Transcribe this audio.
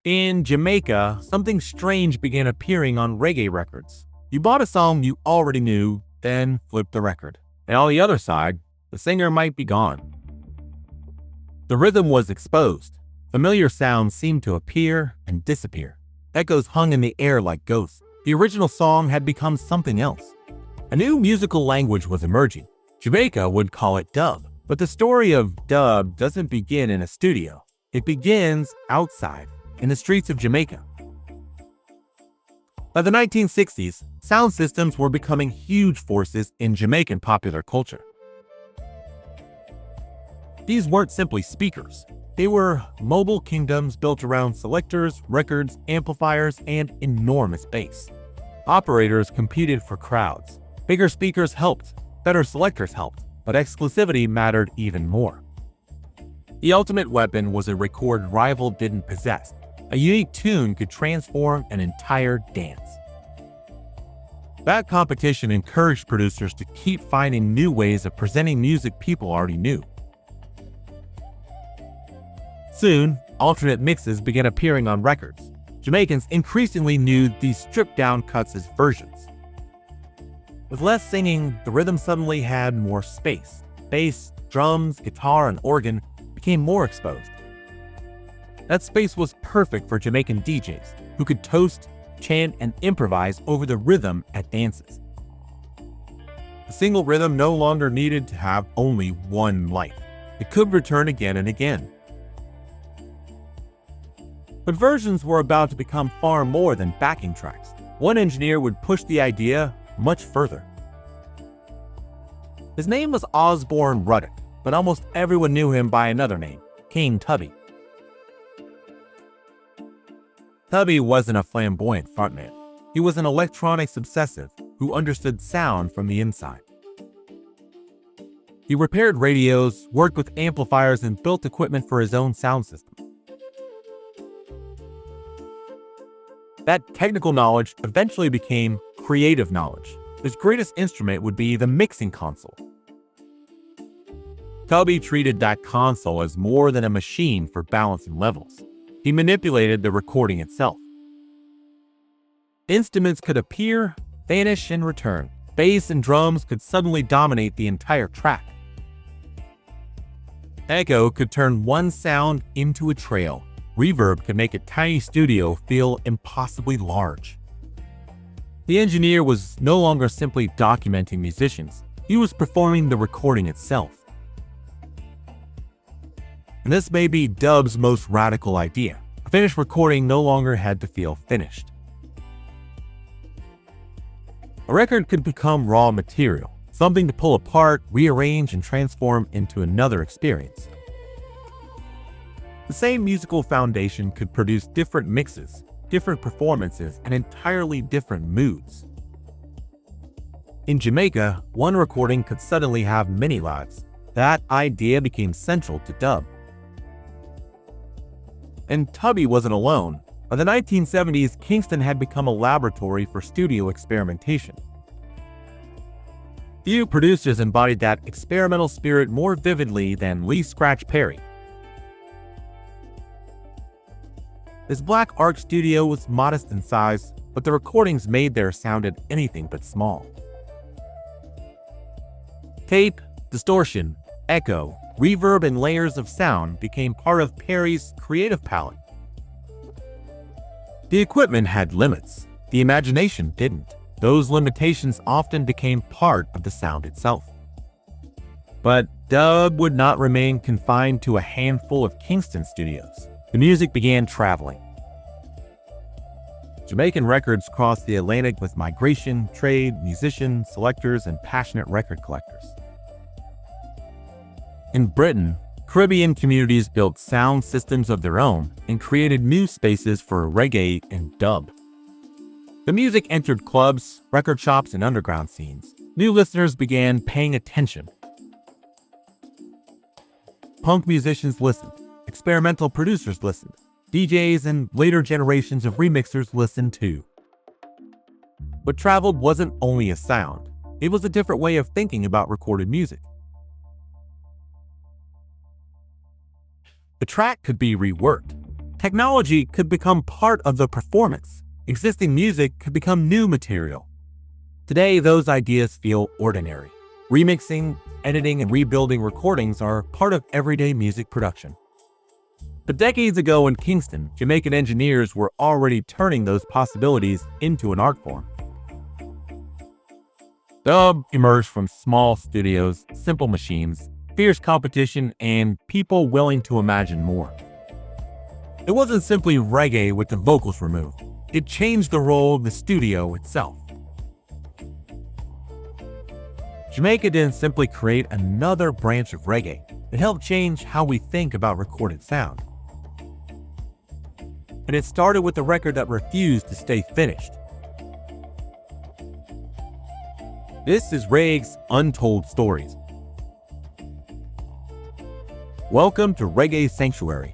In Jamaica, something strange began appearing on reggae records. You bought a song you already knew, then flipped the record. And on the other side, the singer might be gone. The rhythm was exposed. Familiar sounds seemed to appear and disappear. Echoes hung in the air like ghosts. The original song had become something else. A new musical language was emerging. Jamaica would call it dub. But the story of dub doesn't begin in a studio. It begins outside, in the streets of Jamaica. By the 1960s, sound systems were becoming huge forces in Jamaican popular culture. These weren't simply speakers. They were mobile kingdoms built around selectors, records, amplifiers, and enormous bass. Operators competed for crowds. Bigger speakers helped, better selectors helped, but exclusivity mattered even more. The ultimate weapon was a record rival didn't possess. A unique tune could transform an entire dance. That competition encouraged producers to keep finding new ways of presenting music people already knew. Soon, alternate mixes began appearing on records. Jamaicans increasingly knew these stripped-down cuts as versions. With less singing, the rhythm suddenly had more space. Bass, drums, guitar, and organ became more exposed. That space was perfect for Jamaican DJs, who could toast, chant, and improvise over the rhythm at dances. A single rhythm no longer needed to have only one life. It could return again and again. But versions were about to become far more than backing tracks. One engineer would push the idea much further. His name was Osborne Ruddock, but almost everyone knew him by another name, King Tubby. Tubby wasn't a flamboyant frontman. He was an electronics obsessive who understood sound from the inside. He repaired radios, worked with amplifiers, and built equipment for his own sound system. That technical knowledge eventually became creative knowledge. His greatest instrument would be the mixing console. Tubby treated that console as more than a machine for balancing levels. He manipulated the recording itself. Instruments could appear, vanish, and return. Bass and drums could suddenly dominate the entire track. Echo could turn one sound into a trail. Reverb could make a tiny studio feel impossibly large. The engineer was no longer simply documenting musicians. He was performing the recording itself. And this may be dub's most radical idea. A finished recording no longer had to feel finished. A record could become raw material, something to pull apart, rearrange, and transform into another experience. The same musical foundation could produce different mixes, different performances, and entirely different moods. In Jamaica, one recording could suddenly have many lives. That idea became central to dub. And Tubby wasn't alone. By the 1970s, Kingston had become a laboratory for studio experimentation. Few producers embodied that experimental spirit more vividly than Lee Scratch Perry. His Black Ark studio was modest in size, but the recordings made there sounded anything but small. Tape, distortion, echo, reverb, and layers of sound became part of Perry's creative palette. The equipment had limits. The imagination didn't. Those limitations often became part of the sound itself. But dub would not remain confined to a handful of Kingston studios. The music began traveling. Jamaican records crossed the Atlantic with migration, trade, musicians, selectors, and passionate record collectors. In Britain, Caribbean communities built sound systems of their own and created new spaces for reggae and dub. The music entered clubs, record shops, and underground scenes. New listeners began paying attention. Punk musicians listened. Experimental producers listened. DJs and later generations of remixers listened too. What traveled wasn't only a sound. It was a different way of thinking about recorded music. The track could be reworked. Technology could become part of the performance. Existing music could become new material. Today, those ideas feel ordinary. Remixing, editing, and rebuilding recordings are part of everyday music production. But decades ago in Kingston, Jamaican engineers were already turning those possibilities into an art form. Dub emerged from small studios, simple machines, fierce competition, and people willing to imagine more. It wasn't simply reggae with the vocals removed. It changed the role of the studio itself. Jamaica didn't simply create another branch of reggae. It helped change how we think about recorded sound. And it started with a record that refused to stay finished. This is Reggae's Untold Stories. Welcome to Reggae Sanctuary,